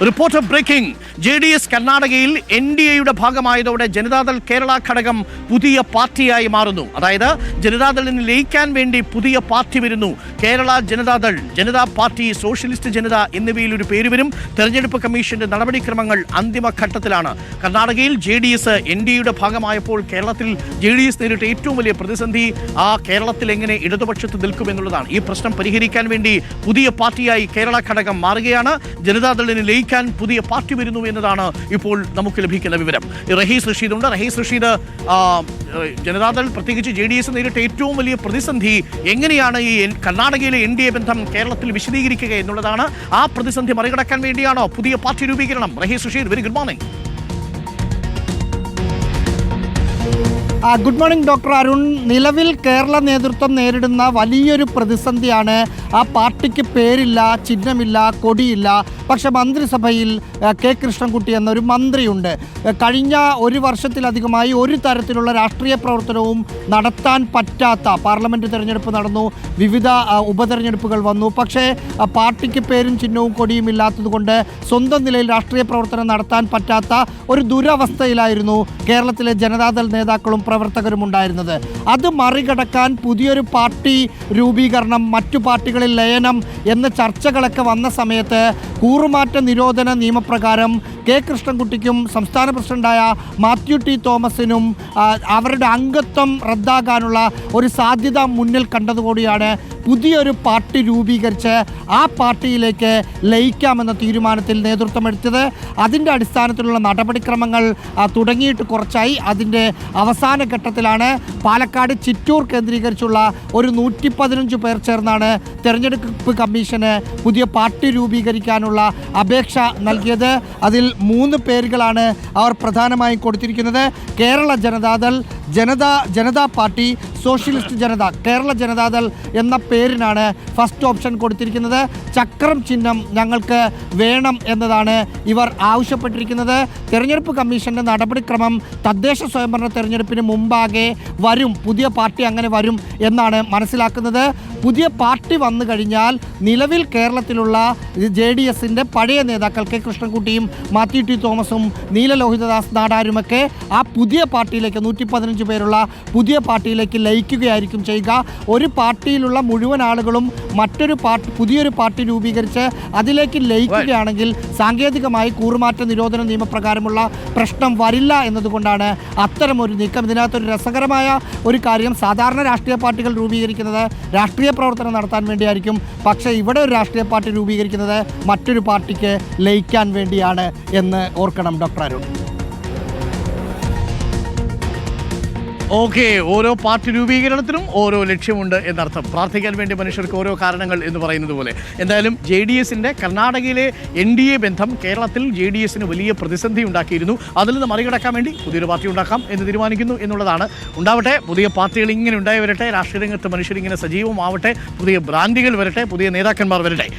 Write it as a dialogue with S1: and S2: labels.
S1: Reporter breaking. JDS കർണാടകയിൽ NDAയുടെ ഭാഗമായതോടെ ജനതാദൾ കേരള ഘടകം പുതിയ പാർട്ടിയായി മാറുന്നു. അതായത് ജനതാദളിന് ലയിക്കാൻ വേണ്ടി പുതിയ പാർട്ടി വരുന്നു. കേരള ജനതാദൾ, ജനതാ പാർട്ടി, സോഷ്യലിസ്റ്റ് ജനത എന്നിവയിൽ ഒരു പേര് വരും. തെരഞ്ഞെടുപ്പ് കമ്മീഷന്റെ നടപടിക്രമങ്ങൾ അന്തിമഘട്ടത്തിലാണ്. കർണാടകയിൽ JDS NDAയുടെ ഭാഗമായപ്പോൾ കേരളത്തിൽ JDS നേരിട്ട ഏറ്റവും വലിയ പ്രതിസന്ധി കേരളത്തിൽ എങ്ങനെ ഇടതുപക്ഷത്ത് നിൽക്കുമെന്നുള്ളതാണ്. ഈ പ്രശ്നം പരിഹരിക്കാൻ വേണ്ടി പുതിയ പാർട്ടിയായി കേരള ഘടകം മാറുകയാണ്. ജനതാദളിന് ലയിക്കാൻ പുതിയ പാർട്ടി വരുന്നു എന്നതാണ് ഇപ്പോൾ നമുക്ക് ലഭിക്കുന്ന വിവരം. റഹീസ് റഷീദ് ഉണ്ട്. റഹീസ് റഷീദ്, ജനതാദൾ പ്രത്യേകിച്ച് JDS നേരിട്ട ഏറ്റവും വലിയ പ്രതിസന്ധി എങ്ങനെയാണ് ഈ കർണാടകയിലെ NDA ബന്ധം കേരളത്തിൽ വിശദീകരിക്കുക എന്നുള്ളതാണ്. ആ പ്രതിസന്ധി മറികടക്കാൻ വേണ്ടിയാണോ പുതിയ പാർട്ടി രൂപീകരണം? Rahees Rasheed, very good morning.
S2: Good morning doctor Arun. നിലവിൽ കേരള നേതൃത്വം നേരിടുന്ന വലിയൊരു പ്രതിസന്ധിയാണ്. ആ പാർട്ടിക്ക് പേരില്ല, ചിഹ്നമില്ല, കൊടിയില്ല. പക്ഷെ മന്ത്രിസഭയിൽ കെ കൃഷ്ണൻകുട്ടി എന്നൊരു മന്ത്രിയുണ്ട്. കഴിഞ്ഞ ഒരു വർഷത്തിലധികമായി ഒരു തരത്തിലുള്ള രാഷ്ട്രീയ പ്രവർത്തനവും നടത്താൻ പറ്റാത്ത, പാർലമെൻറ്റ് തിരഞ്ഞെടുപ്പ് നടന്നു, വിവിധ ഉപതെരഞ്ഞെടുപ്പുകൾ വന്നു. പക്ഷേ പാർട്ടിക്ക് പേരും ചിഹ്നവും കൊടിയും ഇല്ലാത്തതുകൊണ്ട് സ്വന്തം നിലയിൽ രാഷ്ട്രീയ പ്രവർത്തനം നടത്താൻ പറ്റാത്ത ഒരു ദുരവസ്ഥയിലായിരുന്നു കേരളത്തിലെ ജനതാദൾ നേതാക്കളും പ്രവർത്തകരും ഉണ്ടായിരുന്നത്. അത് മറികടക്കാൻ പുതിയൊരു പാർട്ടി രൂപീകരണം, മറ്റു പാർട്ടികളിൽ ലയനം എന്ന ചർച്ചകളൊക്കെ വന്ന സമയത്ത് കൂറുമാറ്റ നിരോധന നിയമപ്രകാരം കെ കൃഷ്ണൻകുട്ടിക്കും സംസ്ഥാന പ്രസിഡന്റായ മാത്യു ടി തോമസിനും അവരുടെ അംഗത്വം റദ്ദാക്കാനുള്ള ഒരു സാധ്യത മുന്നിൽ കണ്ടതുകൂടിയാണ് പുതിയൊരു പാർട്ടി രൂപീകരിച്ച് ആ പാർട്ടിയിലേക്ക് ലയിക്കാമെന്ന തീരുമാനത്തിൽ നേതൃത്വമെടുത്തത്. അതിൻ്റെ അടിസ്ഥാനത്തിലുള്ള നടപടിക്രമങ്ങൾ തുടങ്ങിയിട്ട് കുറച്ചായി. അതിൻ്റെ അവസാന ഘട്ടത്തിലാണ് പാലക്കാട് ചിറ്റൂർ കേന്ദ്രീകരിച്ചുള്ള ഒരു 115 പേർ ചേർന്നാണ് തെരഞ്ഞെടുപ്പ് കമ്മീഷന് പുതിയ പാർട്ടി രൂപീകരിക്കാനുള്ള അപേക്ഷ നൽകിയത്. അതിൽ 3 പേരുകളാണ് അവർ പ്രധാനമായും കൊടുത്തിരിക്കുന്നത്. കേരള ജനതാദൾ, ജനതാ പാർട്ടി, സോഷ്യലിസ്റ്റ് ജനത. കേരള ജനതാദൾ എന്ന പേരിനാണ് ഫസ്റ്റ് ഓപ്ഷൻ കൊടുത്തിരിക്കുന്നത്. ചക്രം ചിഹ്നം ഞങ്ങൾക്ക് വേണം എന്നതാണ് ഇവർ ആവശ്യപ്പെട്ടിരിക്കുന്നത്. തെരഞ്ഞെടുപ്പ് കമ്മീഷൻ്റെ നടപടിക്രമം തദ്ദേശ സ്വയംഭരണ തെരഞ്ഞെടുപ്പിന് മുമ്പാകെ വരും, പുതിയ പാർട്ടി അങ്ങനെ വരും എന്നാണ് മനസ്സിലാക്കുന്നത്. പുതിയ പാർട്ടി വന്നു കഴിഞ്ഞാൽ നിലവിൽ കേരളത്തിലുള്ള JDSൻ്റെ പഴയ നേതാക്കൾ കെ കൃഷ്ണൻകുട്ടിയും മാത്യു ടി തോമസും നീലലോഹിതദാസ് നാടാരുമൊക്കെ ആ പുതിയ പാർട്ടിയിലേക്ക് 115 പേരുള്ള പുതിയ പാർട്ടിയിലേക്ക് ലയിക്കുകയായിരിക്കും ചെയ്യുക. ഒരു പാർട്ടിയിലുള്ള മുഴുവൻ ആളുകളും മറ്റൊരു പുതിയൊരു പാർട്ടി രൂപീകരിച്ച് അതിലേക്ക് ലയിക്കുകയാണെങ്കിൽ സാങ്കേതികമായി കൂറുമാറ്റ നിരോധന നിയമപ്രകാരമുള്ള പ്രശ്നം വരില്ല എന്നതുകൊണ്ടാണ് അത്തരമൊരു നീക്കം. ഇതിനകത്തൊരു രസകരമായ ഒരു കാര്യം, സാധാരണ രാഷ്ട്രീയ പാർട്ടികൾ രൂപീകരിക്കുന്നത് രാഷ്ട്രീയ പ്രവർത്തനം നടത്താൻ വേണ്ടിയായിരിക്കും. പക്ഷേ ഇവിടെ ഒരു രാഷ്ട്രീയ പാർട്ടി രൂപീകരിക്കുന്നത് മറ്റൊരു പാർട്ടിക്ക് ലയിക്കാൻ വേണ്ടിയാണ് എന്ന് ഓർക്കണം ഡോക്ടർ അരുൺ.
S1: ഓക്കെ, ഓരോ പാർട്ടി രൂപീകരണത്തിനും ഓരോ ലക്ഷ്യമുണ്ട് എന്നർത്ഥം. പ്രാർത്ഥിക്കാൻ വേണ്ടി മനുഷ്യർക്ക് ഓരോ കാരണങ്ങൾ എന്ന് പറയുന്നത് പോലെ. എന്തായാലും JDSൻ്റെ കർണാടകയിലെ NDA ബന്ധം കേരളത്തിൽ JDSന് വലിയ പ്രതിസന്ധി ഉണ്ടാക്കിയിരുന്നു. അതിൽ നിന്ന് മറികടക്കാൻ വേണ്ടി പുതിയൊരു പാർട്ടി ഉണ്ടാക്കാം എന്ന് തീരുമാനിക്കുന്നു എന്നുള്ളതാണ്. ഉണ്ടാവട്ടെ, പുതിയ പാർട്ടികൾ ഇങ്ങനെ ഉണ്ടായി വരട്ടെ, രാഷ്ട്രീയ രംഗത്ത് മനുഷ്യരിങ്ങനെ സജീവമാവട്ടെ, പുതിയ ബ്രാൻഡുകൾ വരട്ടെ, പുതിയ നേതാക്കന്മാർ വരട്ടെ.